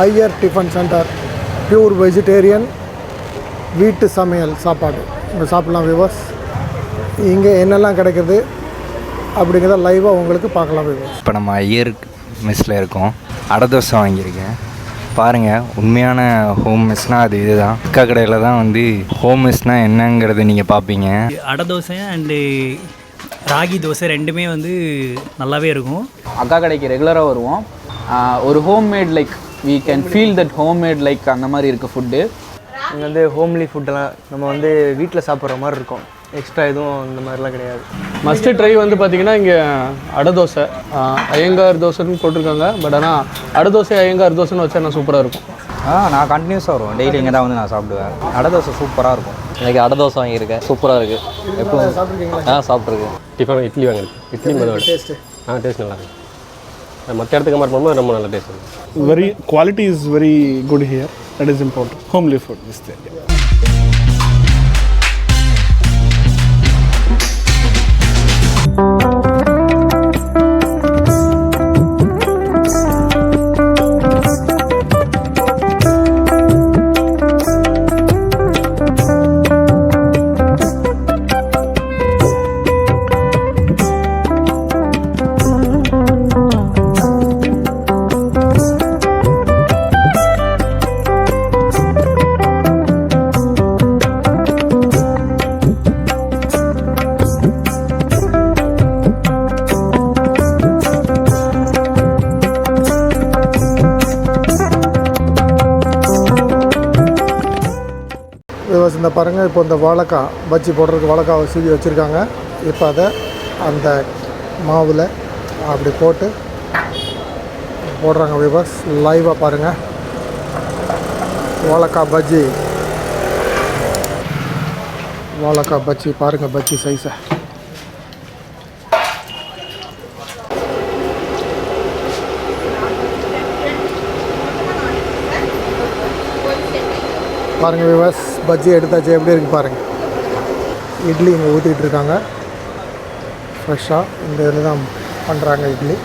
AIYER Tiffin Center, pure vegetarian வீட்டு சமையல் சாப்பாடு இங்கே சாப்பிட்லாம் வியூவர்ஸ். இங்கே என்னெல்லாம் கிடைக்குது அப்படிங்கிறத லைவாக உங்களுக்கு பார்க்கலாம் வியூவர்ஸ். இப்போ நம்ம ஐயர் மெஸ்ஸில் இருக்கோம். அடை தோசை வாங்கியிருக்கேன். பாருங்கள், உண்மையான ஹோம் மெஸ்னால் அது இதுதான். அக்கா கடையில் தான் வந்து ஹோம் மெஸ்னால் என்னங்கிறது நீங்கள் பார்ப்பீங்க. அடை தோசை அண்டு ராகி தோசை ரெண்டுமே வந்து நல்லாவே இருக்கும். அக்கா கடைக்கு ரெகுலராக வருவோம். ஒரு homemade like we can feel that homemade like அந்த மாதிரி இருக்குது ஃபுட்டு. இங்கே வந்து ஹோம்லி ஃபுட்டெல்லாம் நம்ம வந்து வீட்டில் சாப்பிட்ற மாதிரி இருக்கும். எக்ஸ்ட்ரா எதுவும் இந்த மாதிரிலாம் கிடையாது. மஸ்ட்டு ட்ரை வந்து பார்த்திங்கன்னா இங்கே அடை தோசை, ஐயங்கார் தோசைன்னு போட்டிருக்காங்க. பட் ஆனால் அடை தோசை ஐயங்கார் தோசைன்னு வச்சா நான் சூப்பராக இருக்கும். நான் கண்டினியூஸாக வருவேன். டெய்லி இங்கே தான் வந்து நான் சாப்பிடுவேன். அடை தோசை சூப்பராக இருக்கும். இன்றைக்கி அடை தோசை வாங்கியிருக்கேன், சூப்பராக இருக்குது. எப்போ சாப்பிட்ருக்கேன். டிஃபன் இட்லி வாங்கியிருக்கேன். இட்லி மதோட டேஸ்ட் நல்லா இருக்குது. மற்ற இடத்துக்கு கம்பேர் பண்ணும்போது ரொம்ப நல்ல டேஸ்ட் இருக்குது. Very quality is very good here. That is important. Homely food is there. இந்த பாருங்கள், இப்போ இந்த வாழைக்காய் பஜ்ஜி போடுறதுக்கு வாழைக்காவை சீவி வச்சுருக்காங்க. இப்போ அதை அந்த மாவில் அப்படி போட்டு போடுறாங்க வியூவர்ஸ். லைவாக பாருங்கள், வாழைக்காய் பஜ்ஜி பாருங்கள், பஜ்ஜி சைஸை பாருங்கள் வியூவர்ஸ். பஜ்ஜி எடுத்தாச்சு, எப்படி இருக்குது பாருங்கள். இட்லி இங்கே ஊற்றிக்கிட்டு இருக்காங்க ஃப்ரெஷ்ஷாக. இந்த இதில் தான் பண்ணுறாங்க இட்லி.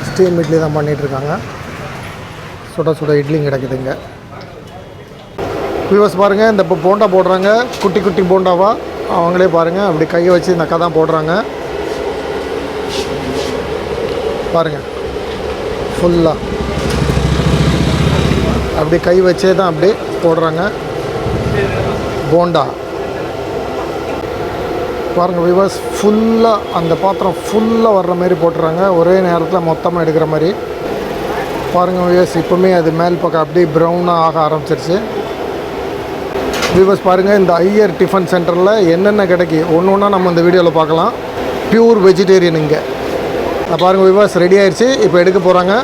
ஸ்டீம் இட்லி தான் பண்ணிகிட்ருக்காங்க. சுட சுட இட்லியும் கிடைக்குதுங்க வியூவர்ஸ். பாருங்கள், இந்த இப்போ போண்டா போடுறாங்க, குட்டி குட்டி போண்டாவாக. அவங்களே பாருங்கள், அப்படி கையை வச்சு இந்த அக்கா தான் போடுறாங்க. பாருங்கள், ஃபுல்லாக அப்படி கை வச்சே தான் அப்படி போடுறாங்க போண்டா. பாருங்கள் வியூவர்ஸ், ஃபுல்லாக அந்த பாத்திரம் ஃபுல்லாக வர்ற மாதிரி போட்டுறாங்க, ஒரே நேரத்தில் மொத்தமாக எடுக்கிற மாதிரி. பாருங்கள் வியூவர்ஸ், இப்போவுமே அது மேல் பக்கம் அப்படியே ப்ரௌனாக ஆக ஆரம்பிச்சிருச்சு வியூவர்ஸ். பாருங்கள், இந்த ஐயர் டிஃபன் சென்டரில் என்னென்ன கிடைக்கி ஒன்று ஒன்றா நம்ம இந்த வீடியோவில் பார்க்கலாம். பியூர் வெஜிடேரியன் இங்கே பாருங்கள் வியூவர்ஸ். ரெடி ஆயிடுச்சு, இப்போ எடுக்க போகிறாங்க.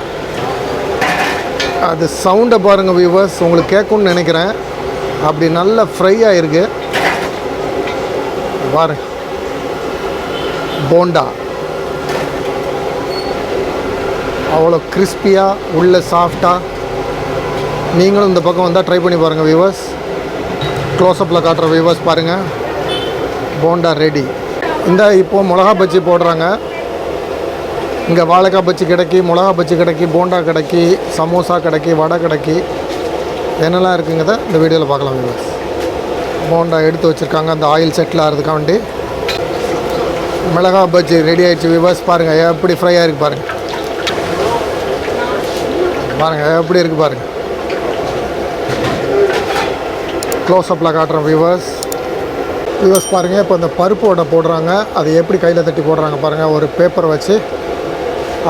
அது சவுண்டை பாருங்கள் வியூவர்ஸ், உங்களுக்கு கேட்கும்னு நினைக்கிறேன். அப்படி நல்ல ஃப்ரை ஆகிருக்கு பாருங்க. போண்டா அவ்வளோ கிறிஸ்பியாக, உள்ள சாஃப்டாக. நீங்களும் இந்த பக்கம் வந்தால் ட்ரை பண்ணி பாருங்கள் வியூவர்ஸ். க்ளோஸ்அப்பில் காட்டுற வியூவர்ஸ் பாருங்கள். போண்டா ரெடி. இந்த இப்போது மிளகா பஜ்ஜி போடுறாங்க. இங்கே வாழைக்காய் பஜ்ஜி கிடைக்கி, மிளகா பஜ்ஜி கிடைக்கி, போண்டா கிடைக்கி, சமோசா கிடைக்கி, வடை கிடைக்கி, என்னெல்லாம் இருக்குங்கிறத இந்த வீடியோவில் பார்க்கலாம் வியூவர்ஸ். போண்டா எடுத்து வச்சுருக்காங்க அந்த ஆயில் செட்டில் ஆகிறதுக்காண்டி. மிளகா பஜ்ஜி ரெடி ஆகிடுச்சு வியூவர்ஸ். பாருங்கள் எப்படி ஃப்ரையாக இருக்குது பாருங்கள். பாருங்கள் எப்படி இருக்குது பாருங்கள். க்ளோஸ்அப்பில் காட்டுறோம் வியூவர்ஸ். பாருங்கள், இப்போ இந்த பருப்பு வடை போடுறாங்க. அது எப்படி கையில் தட்டி போடுறாங்க பாருங்கள். ஒரு பேப்பரை வச்சு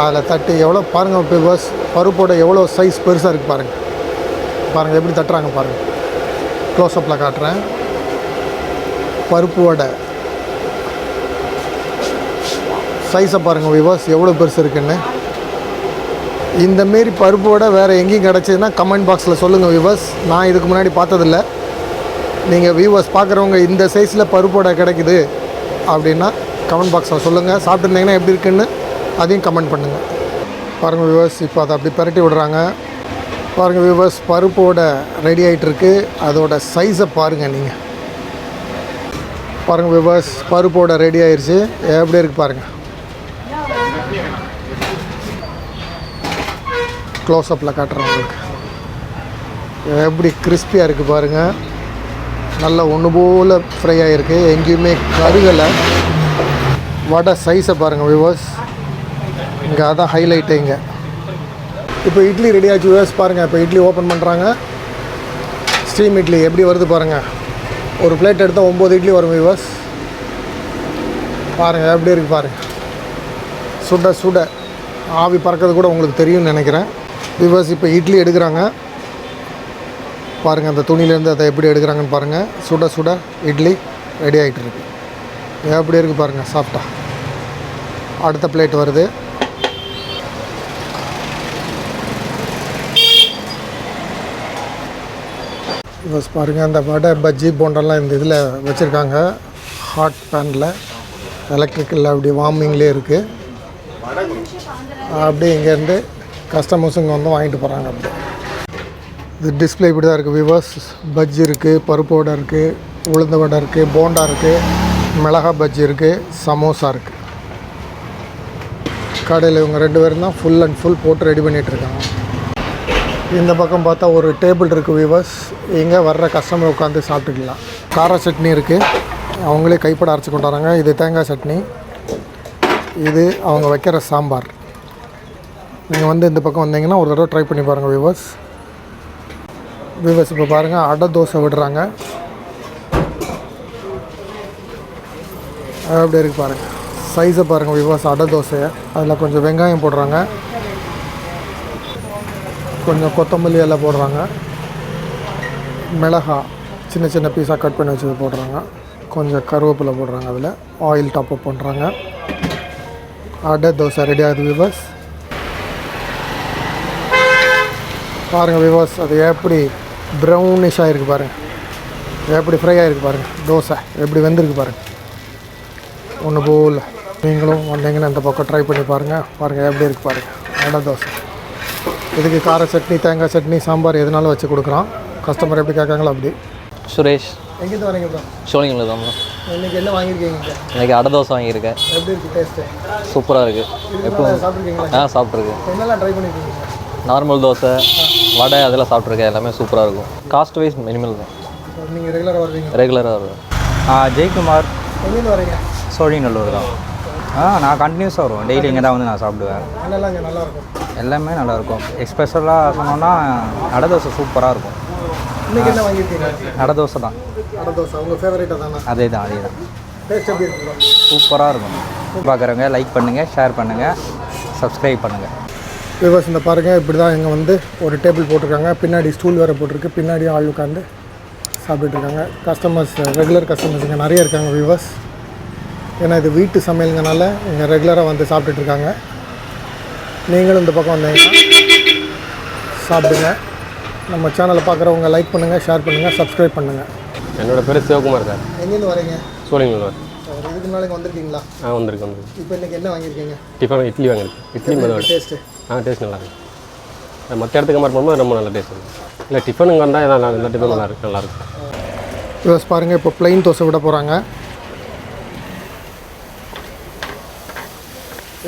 அதில் தட்டி எவ்வளோ பாருங்கள் வியூவர்ஸ். பருப்போட எவ்வளோ சைஸ் பெருசாக இருக்குது பாருங்கள். பாருங்கள் எப்படி தட்டுறாங்க பாருங்கள். க்ளோஸ்அப்பில் காட்டுறேன். பருப்பு வடை சைஸை பாருங்கள் வியூவர்ஸ், எவ்வளோ பெருசு இருக்குன்னு. இந்தமாரி பருப்பு வடை வேறு எங்கேயும் கிடச்சிதுன்னா கமெண்ட் பாக்ஸில் சொல்லுங்கள் வியூவர்ஸ். நான் இதுக்கு முன்னாடி பார்த்ததில்ல. நீங்கள் வியூவர்ஸ் பார்க்குறவங்க இந்த சைஸில் பருப்பு வடை கிடைக்குது அப்படின்னா கமெண்ட் பாக்ஸில் சொல்லுங்கள். சாப்பிட்ருந்தீங்கன்னா எப்படி இருக்குன்னு அதையும் கமெண்ட் பண்ணுங்கள். பாருங்கள் வியூவர்ஸ், இப்போ அதை அப்படி பரட்டி விடுறாங்க. பாருங்கள் வியூவர்ஸ், பருப்போட ரெடி ஆகிட்டுருக்கு. அதோட சைஸை பாருங்கள் நீங்கள். பாருங்கள் வியூவர்ஸ், பருப்போட ரெடி ஆயிடுச்சு. எப்படி இருக்குது பாருங்கள். க்ளோஸ்அப்பில் காட்டுறேன் உங்களுக்கு. எப்படி கிறிஸ்பியாக இருக்குது பாருங்கள். நல்லா ஒன்று போல் ஃப்ரை ஆகிருக்கு, எங்கேயுமே கருகலை. வடை சைஸை பாருங்கள் வியூவர்ஸ், இங்கே அதான் ஹைலைட்டு. இங்கே இப்போ இட்லி ரெடி ஆச்சு வியூவர்ஸ். பாருங்கள் இப்போ இட்லி ஓப்பன் பண்ணுறாங்க. ஸ்டீம் இட்லி எப்படி வருது பாருங்கள். ஒரு பிளேட் எடுத்தால் 9 இட்லி வரும் வியூவர்ஸ். பாருங்கள் எப்படி இருக்குது பாருங்கள். சுட சுட ஆவி பறக்கிறது கூட உங்களுக்கு தெரியும்னு நினைக்கிறேன் வியூவர்ஸ். இப்போ இட்லி எடுக்கிறாங்க பாருங்கள். அந்த துணியிலேருந்து அதை எப்படி எடுக்கிறாங்கன்னு பாருங்கள். சுட சுட இட்லி ரெடி ஆகிட்டு இருக்கு. எப்படி இருக்குது பாருங்கள் சாஃப்டாக. அடுத்த பிளேட் வருது. பஸ் பாருங்கள். அந்த வடை பஜ்ஜி போண்டெல்லாம் இந்த இதில் வச்சுருக்காங்க. ஹாட் பேனில் எலக்ட்ரிக்கல் அப்படி வார்மிங்லேயே இருக்குது. அப்படியே இங்கேருந்து கஸ்டமர்ஸுங்க வந்து வாங்கிட்டு போகிறாங்க. அப்படி இது டிஸ்பிளே இப்படி தான் இருக்குது வியூவர்ஸ். பஜ்ஜி இருக்குது, பருப்பு வடை இருக்குது, உளுந்த வடை இருக்குது, போண்டா இருக்குது, மிளகா பஜ்ஜி இருக்குது, சமோசா இருக்குது. கடையில் இவங்க 2 பேரும் தான் ஃபுல் அண்ட் ஃபுல் போட்டு ரெடி பண்ணிகிட்ருக்காங்க. இந்த பக்கம் பார்த்தா ஒரு டேபிள் இருக்குது வியூவர்ஸ். இங்கே வர்ற கஸ்டமர் உட்காந்து சாப்பிட்டுக்கலாம். கார சட்னி இருக்குது, அவங்களே கைப்பட அரைச்சி கொண்டு வராங்க. இது தேங்காய் சட்னி, இது அவங்க வைக்கிற சாம்பார். நீங்கள் வந்து இந்த பக்கம் வந்தீங்கன்னா ஒரு தடவை ட்ரை பண்ணி பாருங்கள் வியூவர்ஸ். இப்போ பாருங்கள் அடை தோசை விடுறாங்க. அப்படி இருக்குது பாருங்கள். சைஸை பாருங்கள் வியூவர்ஸ். அடை தோசையை அதில் கொஞ்சம் வெங்காயம் போடுறாங்க, கொஞ்சம் கொத்தமல்லி எல்லாம் போடுறாங்க, மிளகா சின்ன சின்ன பீஸாக கட் பண்ணி வச்சது போடுறாங்க, கொஞ்சம் கருவேப்பிலை போடுறாங்க, அதில் ஆயில் டாப்அப் பண்ணுறாங்க. அடை தோசை ரெடி ஆகுது வியூவர்ஸ். பாருங்கள் வியூவர்ஸ், அது எப்படி ப்ரௌனிஷாக இருக்குது பாருங்கள், எப்படி ஃப்ரை ஆகிருக்கு பாருங்கள். தோசை எப்படி வெந்திருக்கு பாருங்கள், ஒன்று போல். நீங்களும் வந்தீங்கன்னா இந்த பக்கம் ட்ரை பண்ணி பாருங்கள். பாருங்கள் எப்படி இருக்குது பாருங்கள் அடை தோசை. இதுக்கு கார சட்னி, தேங்காய் சட்னி, சாம்பார் எதுனாலும் வச்சு கொடுக்குறோம். கஸ்டமர் எப்படி கேட்காங்களோ அப்படி. சுரேஷ், எங்கேருந்து வரீங்க ப்ரோ? ஷோலிங்கனில் தான் ப்ரோ. இன்றைக்கி என்ன வாங்கியிருக்கீங்க? இன்றைக்கி அடை தோசை வாங்கியிருக்கேன். எப்படி இருக்குது டேஸ்ட்டு? சூப்பராக இருக்குது. எப்போ சாப்பிட்ருக்கீங்களா? சாப்பிட்ருக்கேன். என்னெல்லாம் ட்ரை பண்ணியிருக்கீங்க? நார்மல் தோசை, வடை அதெல்லாம் சாப்பிட்ருக்கேன். எல்லாமே சூப்பராக இருக்கும். காஸ்ட் வைஸ் மினிமல் தான். நீங்கள் ரெகுலராக வருவீங்க? ரெகுலராக வருவேன். ஜெயக்குமார், எங்கேருந்து வரீங்க? சோழிநல்லூர் தான். நான் கண்டினியூஸாக வருவேன். டெய்லி இங்கே தான் வந்து நான் சாப்பிடுவேன். என்னெல்லாம் இங்கே நல்லாயிருக்கும்? எல்லாமே நல்லாயிருக்கும். எக்ஸ்பெஷலாக சொன்னோன்னா அடை தோசை சூப்பராக இருக்கும். இன்றைக்கி என்ன வாங்கியிருக்கீங்க? அடை தோசை தான். அடை தோசை உங்கள் ஃபேவரேட்டாக தானே? அதே தான். டேஸ்ட் எப்படி இருக்கும்? சூப்பராக இருக்கும். பார்க்குறவங்க லைக் பண்ணுங்கள், ஷேர் பண்ணுங்கள், சப்ஸ்கிரைப் பண்ணுங்கள். வியூவர்ஸ் இந்த பாருங்கள், இப்படி தான் இங்கே வந்து ஒரு டேபிள் போட்டிருக்காங்க. பின்னாடி ஸ்டூல் வேறு போட்டிருக்கு. பின்னாடி ஆள் உட்காந்து சாப்பிட்டுருக்காங்க. கஸ்டமர்ஸ், ரெகுலர் கஸ்டமர்ஸ் இங்கே நிறைய இருக்காங்க வியூவர்ஸ். ஏன்னா இது வீட்டு சமையலுங்கனால இங்கே ரெகுலராக வந்து சாப்பிட்டுட்ருக்காங்க. நீங்களும் இந்த பக்கம் வந்தீங்கன்னா சாப்பிடுங்க. நம்ம சேனலை பார்க்குறவங்க லைக் பண்ணுங்கள், ஷேர் பண்ணுங்கள், சப்ஸ்கிரைப் பண்ணுங்கள். என்னோட பேர் சிவகுமார் சார். எங்கேருந்து வரீங்க? சோழிங்கநல்லூர். இதுக்கு முன்னாடி வந்திருக்கீங்களா? வந்திருக்கேன். இப்போ இன்றைக்கி என்ன வாங்கியிருக்கீங்க? டிஃபன் இட்லி வாங்கியிருக்கேன். இட்லி முதல் டேஸ்ட்டு? டேஸ்ட் நல்லாயிருக்கு. மற்ற இடத்துக்கு கம்பேர் பண்ணும்போது ரொம்ப நல்ல டேஸ்ட் இருக்குது. இல்லை டிஃபனுங்க வந்தால் எல்லா டிஃபன் நல்லாயிருக்கும். ப்ளஸ் பாருங்கள், இப்போ ப்ளைன் தோசை விட போகிறாங்க.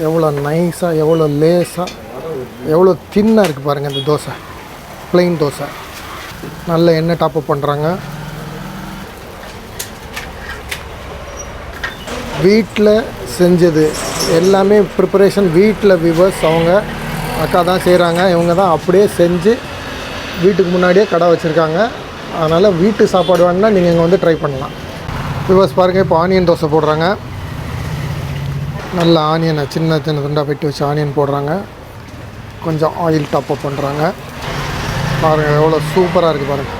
எவ்வளோ நைஸாக, எவ்வளோ லேஸாக, எவ்வளோ தின்னாக இருக்குது பாருங்கள் இந்த தோசை. ப்ளைன் தோசை நல்ல எண்ணெய் டாப்அப் பண்ணுறாங்க. வீட்டில் செஞ்சது எல்லாமே ப்ரிப்பரேஷன் வீட்டில் வியூவர்ஸ். அவங்க அக்கா தான் செய்கிறாங்க. இவங்க தான் அப்படியே செஞ்சு வீட்டுக்கு முன்னாடியே கடை வச்சுருக்காங்க. அதனால் வீட்டு சாப்பாடு வேணுன்னா நீங்கள் இங்கே வந்து ட்ரை பண்ணலாம். வியூவர்ஸ் பாருங்கள், இப்போ ஆனியன் தோசை போடுறாங்க. நல்ல ஆனியனை சின்ன சின்ன துண்டாக வெட்டி வச்சு ஆனியன் போடுறாங்க. கொஞ்சம் ஆயில் டாப்அப் பண்ணுறாங்க. பாருங்கள் எவ்வளோ சூப்பராக இருக்குது பாருங்கள்.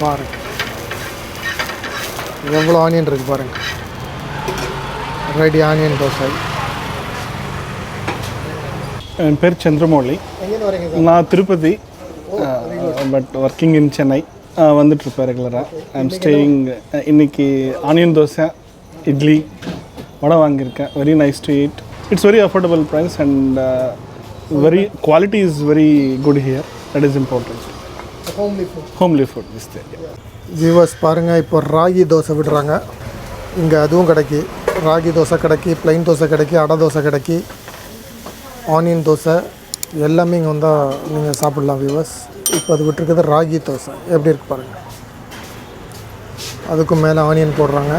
பாருங்கள் எவ்வளோ ஆனியன் இருக்குது பாருங்கள். Ready onion dosa. என் பேர் சந்திரமௌலி. எங்கேருந்து வரீங்க? நான் Tirupati, but working in Chennai. வந்துட்டுருப்பேன் ரெகுலராக. I am staying. இன்றைக்கி ஆனியன் தோசை, இட்லி, வடை வாங்கியிருக்கேன். Very nice to eat. It's very affordable price and very quality is very good here. That is important. Homely food is there. Viewers பாருங்கள், இப்போ ராகி தோசை விடுறாங்க. இங்கே அதுவும் கிடைக்கு. ராகி தோசை கிடைக்கி, ப்ளைன் தோசை கிடைக்கி, அடை தோசை கிடைக்கி, ஆனியன் தோசை எல்லாமே இங்கே வந்தால் நீங்கள் சாப்பிட்லாம் வியூவர்ஸ். இப்போ அது விட்டுருக்குது ராகி தோசை எப்படி இருக்கு பாருங்கள். அதுக்கும் மேலே ஆனியன் போடுறாங்க,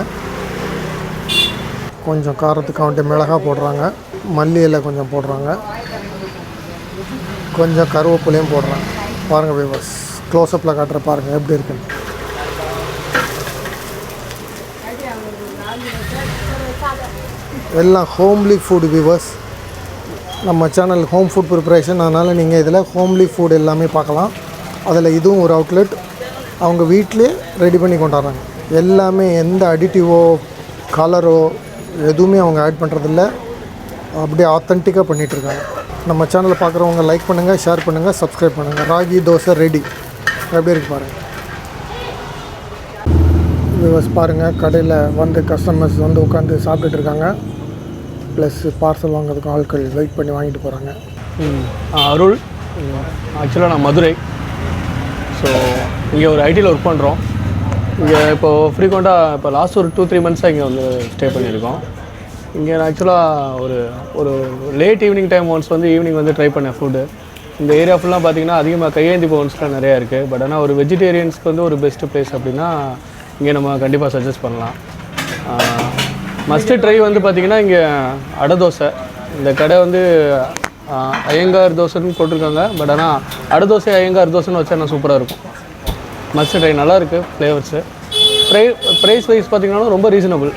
கொஞ்சம் காரத்துக்கு வந்துட்டு மிளகாய் போடுறாங்க, மல்லி இலை கொஞ்சம் போடுறாங்க, கொஞ்சம் கருவேப்பிலையும் போடுறாங்க. பாருங்கள் வியூவர்ஸ், க்ளோஸ்அப்பில் காட்டுற பாருங்கள் எப்படி இருக்குன்னு. எல்லாம் ஹோம்லி ஃபுட் வியூவர்ஸ். நம்ம சேனல் ஹோம் ஃபுட் ப்ரிப்பரேஷன், அதனால் நீங்கள் இதில் ஹோம்லி ஃபுட் எல்லாமே பார்க்கலாம். அதில் இதுவும் ஒரு அவுட்லெட். அவங்க வீட்டிலே ரெடி பண்ணி கொண்டாடுறாங்க. எல்லாமே எந்த அடிட்டிவோ கலரோ எதுவுமே அவங்க ஆட் பண்ணுறதில்ல, அப்படியே ஆத்தென்டிக்காக பண்ணிகிட்ருக்காங்க. நம்ம சேனலை பார்க்குறவங்க லைக் பண்ணுங்கள், ஷேர் பண்ணுங்கள், சப்ஸ்கிரைப் பண்ணுங்கள். ராகி தோசை ரெடி எப்படி இருக்கு பாருங்கள் வியூவர்ஸ். பாருங்கள், கடையில் வந்து கஸ்டமர்ஸ் வந்து உட்காந்து சாப்பிட்டுட்டு இருக்காங்க. ப்ளஸ் பார்சல் வாங்குறதுக்கு ஆட்கள் வெயிட் பண்ணி வாங்கிட்டு போகிறாங்க. அருள், ஆக்சுவலாக நான் மதுரை. ஸோ இங்கே ஒரு ஐடியில் ஒர்க் பண்ணுறோம். இங்கே இப்போது ஃப்ரீக்வெண்ட்டாக இப்போ லாஸ்ட் ஒரு 2-3 மந்த்ஸாக இங்கே வந்து ஸ்டே பண்ணியிருக்கோம். இங்கே நான் ஆக்சுவலாக ஒரு லேட் ஈவினிங் டைம் ஒன்ஸ் வந்து ஈவினிங் வந்து ட்ரை பண்ணேன் ஃபுட்டு. இந்த ஏரியா ஃபுல்லாக பார்த்திங்கன்னா அதிகமாக கையேந்தி பவன்ஸ்லாம் நிறையா இருக்குது. பட் ஆனால் ஒரு வெஜிடேரியன்ஸ்க்கு வந்து ஒரு பெஸ்ட்டு பிளேஸ் அப்படின்னா இங்கே நம்ம கண்டிப்பாக சஜஸ்ட் பண்ணலாம். மஸ்ட்டு ட்ரை வந்து பார்த்திங்கன்னா இங்கே அடை தோசை. இந்த கடை வந்து ஐயங்கார் தோசைன்னு போட்டிருக்காங்க. பட் ஆனால் அடை தோசை ஐயங்கார் தோசைன்னு வச்சா நான் சூப்பராக இருக்கும். மஸ்ட்டு ட்ரை, நல்லா இருக்குது ஃப்ளேவர்ஸு. ப்ரைஸ் வைஸ் பார்த்திங்கனாலும் ரொம்ப ரீசனபிள்.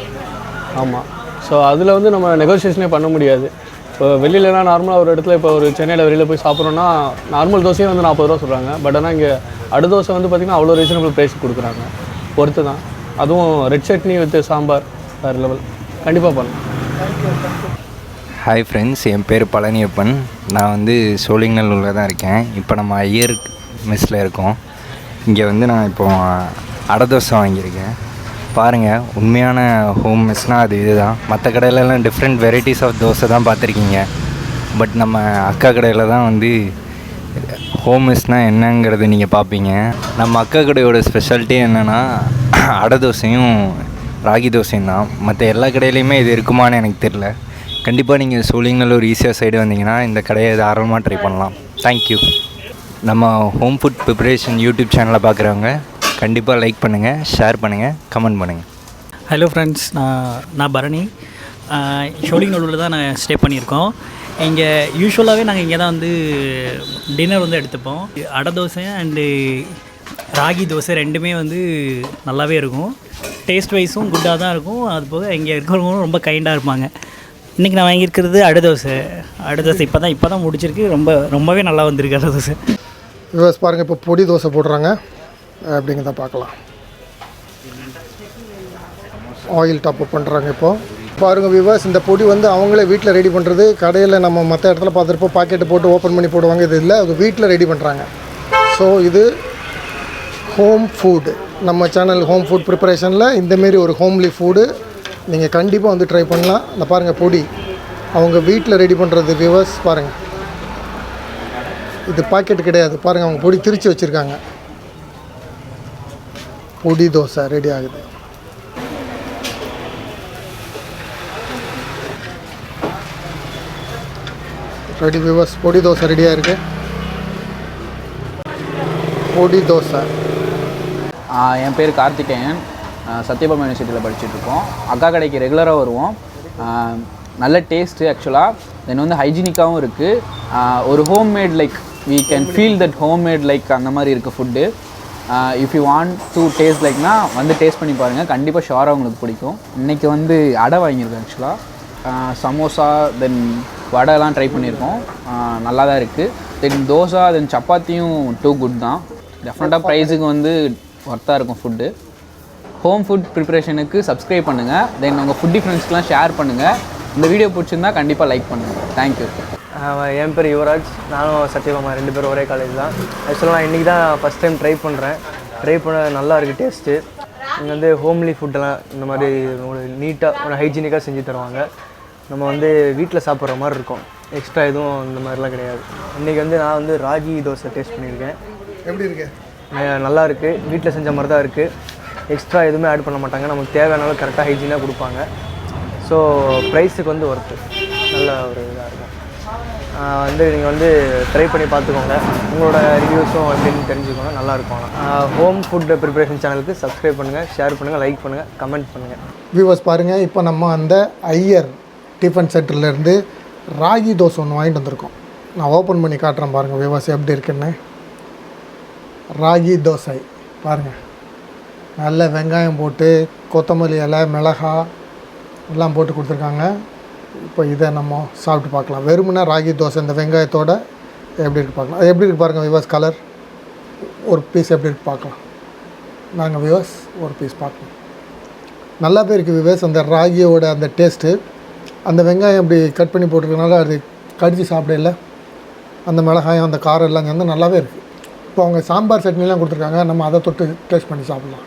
ஆமாம், ஸோ அதில் வந்து நம்ம நெகோசியேஷனே பண்ண முடியாது. இப்போ வெளியிலலாம் நார்மலாக ஒரு இடத்துல இப்போ ஒரு சென்னையில் வெளியில் போய் சாப்பிட்றோன்னா நார்மல் தோசையே வந்து 40 ரூபா சொல்கிறாங்க. பட் ஆனால் இங்கே அடை தோசை வந்து பார்த்திங்கன்னா அவ்வளோ ரீசனபிள் ப்ரைஸ் கொடுக்குறாங்க. பொறுத்து தான். அதுவும் ரெட் சட்னி வித் சாம்பார் வேறு லெவல். கண்டிப்பாக பண்ணலாம். ஹாய் ஃப்ரெண்ட்ஸ், என் பேர் பழனியப்பன். நான் வந்து சோழிங்கநல்லூரில் தான் இருக்கேன். இப்போ நம்ம ஐயர் மெஸ்ஸில் இருக்கோம். இங்கே வந்து நான் இப்போது அடை தோசை வாங்கியிருக்கேன். பாருங்கள், உண்மையான ஹோம் மெஸ்னால் அது இது தான். மற்ற கடையிலலாம் டிஃப்ரெண்ட் வெரைட்டிஸ் ஆஃப் தோசை தான் பார்த்துருக்கீங்க. பட் நம்ம அக்கா கடையில் தான் வந்து ஹோம் மெஸ்னால் என்னங்கிறது நீங்கள் பார்ப்பீங்க. நம்ம அக்கா கடையோட ஸ்பெஷாலிட்டி என்னென்னா அடை தோசையும் ராகி தோசையும் தான். மற்ற எல்லா கடையிலையுமே இது இருக்குமான்னு எனக்கு தெரில. கண்டிப்பாக நீங்கள் சோழிங்கநல்லூர் ஈஸியாக சைடு வந்தீங்கன்னா இந்த கடையை தாராளமாக ட்ரை பண்ணலாம். தேங்க்யூ. நம்ம ஹோம் ஃபுட் ப்ரிப்பரேஷன் யூடியூப் சேனலை பார்க்குறவங்க கண்டிப்பாக லைக் பண்ணுங்கள், ஷேர் பண்ணுங்கள், கமெண்ட் பண்ணுங்கள். ஹலோ ஃப்ரெண்ட்ஸ், நான் பரணி. ஷோலிங்கநல்லூரில் தான் நான் ஸ்டே பண்ணியிருக்கோம். இங்கே யூஸ்வலாகவே நாங்கள் இங்கே தான் வந்து டின்னர் வந்து எடுத்துப்போம். அடை தோசை அண்டு ராகி தோசை ரெண்டுமே வந்து நல்லாவே இருக்கும். டேஸ்ட் வைஸும் குட்டாக தான் இருக்கும். அது போக இங்கே இருக்கிறவங்களும் ரொம்ப கைண்டாக இருப்பாங்க. இன்றைக்கி நான் வாங்கியிருக்கிறது அடை தோசை இப்போ தான் முடிச்சிருக்கு. ரொம்பவே நல்லா வந்திருக்கு அடை தோசை. வியூவர்ஸ் பாருங்கள், இப்போ பொடி தோசை போடுறாங்க அப்படிங்கிறத பார்க்கலாம். ஆயில் டாப் அப் பண்ணுறாங்க. இப்போது பாருங்கள் வியூவர்ஸ், இந்த பொடி வந்து அவங்களே வீட்டில் ரெடி பண்ணுறது. கடையில் நம்ம மற்ற இடத்துல பார்த்துருப்போம், பாக்கெட்டு போட்டு ஓப்பன் பண்ணி போடுவாங்க. இது இல்லை, அவங்க வீட்டில் ரெடி பண்ணுறாங்க. ஸோ இது ஹோம் ஃபுட்டு. நம்ம சேனல் ஹோம் ஃபுட் ப்ரிப்பரேஷனில் இந்தமாரி ஒரு ஹோம்லி ஃபுட்டு நீங்கள் கண்டிப்பாக வந்து ட்ரை பண்ணலாம். இந்த பாருங்கள், பொடி அவங்க வீட்டில் ரெடி பண்ணுறது வியூவர்ஸ். பாருங்கள், இது பாக்கெட் கிடையாது. பாருங்கள், அவங்க பொடி திரித்து வச்சுருக்காங்க. பொடி தோசை ரெடி ஆகுது. ரெடி வியூவர்ஸ், பொடி தோசை ரெடியாக இருக்குது. பொடி தோசை. என் பேர் கார்த்திகேயன். சத்யபாமா யூனிவர்சிட்டியில் படிச்சுட்ருக்கோம். அக்கா கடைக்கு ரெகுலராக வருவோம். நல்ல டேஸ்ட்டு ஆக்சுவலாக. தென் வந்து ஹைஜீனிக்காகவும் இருக்குது. ஒரு homemade like we can feel that homemade like அந்த மாதிரி இருக்குது food. If you want to taste லைக்னா வந்து டேஸ்ட் பண்ணி பாருங்கள், கண்டிப்பாக ஷுவராக உங்களுக்கு பிடிக்கும். இன்றைக்கி வந்து அடை வாங்கியிருக்கோம் ஆக்சுவலாக. சமோசா தென் வடைலாம் ட்ரை பண்ணியிருக்கோம். நல்லா தான் இருக்குது. தென் தோசை தென் சப்பாத்தியும் டூ குட் தான். டெஃபினட்டாக ப்ரைஸுக்கு வந்து ஒர்த்தாக இருக்கும் ஃபுட்டு. ஹோம் ஃபுட் ப்ரிப்பரேஷனுக்கு சப்ஸ்கிரைப் பண்ணுங்கள். தென் உங்கள் ஃபுட்டி ஃப்ரெண்ட்ஸ்க்கெலாம் ஷேர் பண்ணுங்கள். இந்த வீடியோ பிடிச்சிருந்தா கண்டிப்பாக லைக் பண்ணுங்கள். தேங்க்யூ. என் பேர் யுவராஜ். நானும் சத்யபாமா 2 பேரும் ஒரே காலேஜ் தான். ஆக்சுவலாக நான் இன்றைக்கி தான் ஃபஸ்ட் டைம் ட்ரை பண்ணுறேன். ட்ரை பண்ண நல்லா இருக்குது டேஸ்ட்டு. இங்கே வந்து ஹோம்லி ஃபுட்டெல்லாம் இந்த மாதிரி ஒரு நீட்டாக ஒரு ஹைஜீனிக்காக செஞ்சு தருவாங்க. நம்ம வந்து வீட்டில் சாப்பிட்ற மாதிரி இருக்கும். எக்ஸ்ட்ரா எதுவும் இந்த மாதிரிலாம் கிடையாது. இன்றைக்கி வந்து நான் வந்து ராகி தோசை டேஸ்ட் பண்ணியிருக்கேன். எப்படி இருக்கு? நல்லா இருக்குது. வீட்டில் செஞ்ச மாதிரி தான் இருக்குது. எக்ஸ்ட்ரா எதுவுமே ஆட் பண்ண மாட்டாங்க. நமக்கு தேவையான அளவு கரெக்டாக ஹைஜீனாக கொடுப்பாங்க. ஸோ ப்ரைஸுக்கு வந்து ஒர்த்து நல்ல ஒரு இதாக இருக்கும். வந்து நீங்கள் வந்து ட்ரை பண்ணி பார்த்துக்கோங்க. உங்களோட ரிவ்யூஸும் எப்படின்னு தெரிஞ்சுக்கோங்க. நல்லாயிருக்கும். ஹோம் ஃபுட் ப்ரிப்பரேஷன் சேனலுக்கு சப்ஸ்கிரைப் பண்ணுங்கள், ஷேர் பண்ணுங்கள், லைக் பண்ணுங்கள், கமெண்ட் பண்ணுங்கள். வியூவர்ஸ் பாருங்கள், இப்போ நம்ம அந்த ஐயர் டிஃபன் சென்டர்லேருந்து ராகி தோசை ஒன்று வாங்கிட்டு வந்திருக்கோம். நான் ஓப்பன் பண்ணி காட்டுறேன் பாருங்கள் வியூவர்ஸ் எப்படி இருக்குன்னு. ராகி தோசை பாருங்கள், நல்ல வெங்காயம் போட்டு கொத்தமல்லி இலை மிளகாய் எல்லாம் போட்டு கொடுத்துருக்காங்க. இப்போ இதை நம்ம சாப்பிட்டு பார்க்கலாம். வெறுமனே ராகி தோசை இந்த வெங்காயத்தோடு எப்படி இருக்குது பார்க்கலாம். அது எப்படி இருக்குது பாருங்கள் வியூவர்ஸ். கலர் ஒரு பீஸ் எப்படி இருக்குது பார்க்கலாம். நாங்கள் வியூவர்ஸ் ஒரு பீஸ் பார்க்கலாம். நல்லாவே இருக்குது வியூவர்ஸ். அந்த ராகியோட அந்த டேஸ்ட்டு, அந்த வெங்காயம் அப்படி கட் பண்ணி போட்டிருக்கனால அது கடிச்சு சாப்பிடல. அந்த மிளகாயம் அந்த காரம் எல்லாம் வந்து நல்லாவே இருக்குது. இப்போ அவங்க சாம்பார் சட்னிலாம் கொடுத்துருக்காங்க. நம்ம அதை தொட்டு டேஸ்ட் பண்ணி சாப்பிட்லாம்.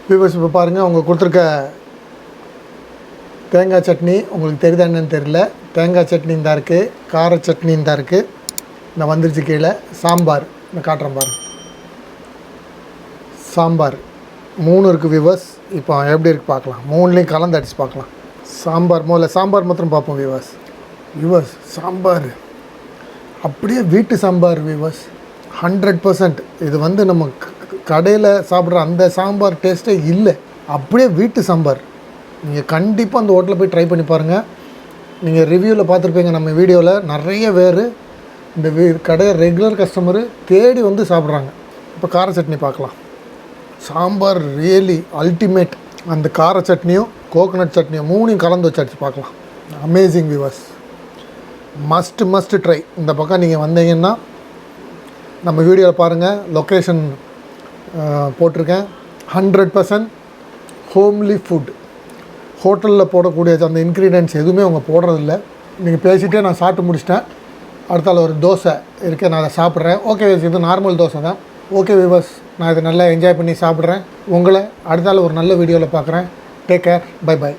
வியூவர்ஸ் இப்போ பாருங்கள், அவங்க கொடுத்துருக்க தேங்காய் சட்னி உங்களுக்கு தெரியுதா என்னன்னு தெரியல. தேங்காய் சட்னி இந்த இருக்குது, கார சட்னி இந்த இருக்குது, இந்த வந்துருச்சு கீழே. சாம்பார் இந்த காட்டுறேன் பாருங்கள். சாம்பார் 3 இருக்குது வியூவர்ஸ். இப்போ எப்படி இருக்குது பார்க்கலாம். 3லேயும் கலந்து அடித்து பார்க்கலாம். சாம்பார் முதல்ல சாம்பார் மாத்திரம் பார்ப்போம் வியூவர்ஸ். வியூவர்ஸ் சாம்பார் அப்படியே வீட்டு சாம்பார் வியூவர்ஸ், 100%. இது வந்து நம்ம கடையில் சாப்பிட்ற அந்த சாம்பார் டேஸ்ட்டே இல்லை. அப்படியே வீட்டு சாம்பார். நீங்கள் கண்டிப்பாக அந்த ஹோட்டலில் போய் ட்ரை பண்ணி பாருங்கள். நீங்கள் ரிவ்யூவில் பார்த்துருப்பீங்க நம்ம வீடியோவில். நிறைய பேர் இந்த கடையை ரெகுலர் கஸ்டமரு தேடி வந்து சாப்பிட்றாங்க. இப்போ கார சட்னி பார்க்கலாம். Sambar really ultimate. அந்த கார சட்னியும் கோகோனட் சட்னியும் 3யும் கலந்து வச்சு அடிச்சு பார்க்கலாம். Amazing viewers, must try. இந்த பக்கம் நீங்கள் வந்தீங்கன்னா நம்ம வீடியோவில் பாருங்கள், லொக்கேஷன் போட்டிருக்கேன். 100% ஹோம்லி ஃபுட். ஹோட்டலில் போடக்கூடிய அந்த இன்க்ரீடியன்ட்ஸ் எதுவுமே அவங்க போடுறதில்ல. நீங்கள் பேசிகிட்டே நான் சாப்பிட்டு முடிச்சிட்டேன். அடுத்தால ஒரு தோசை இருக்குது, நான் அதை சாப்பிட்றேன். ஓகே, இது நார்மல் தோசை தான். ஓகே வியூவர்ஸ், நான் இதை நல்லா என்ஜாய் பண்ணி சாப்பிட்றேன். உங்களை அடுத்தால ஒரு நல்ல வீடியோவில் பார்க்குறேன். Take care, by.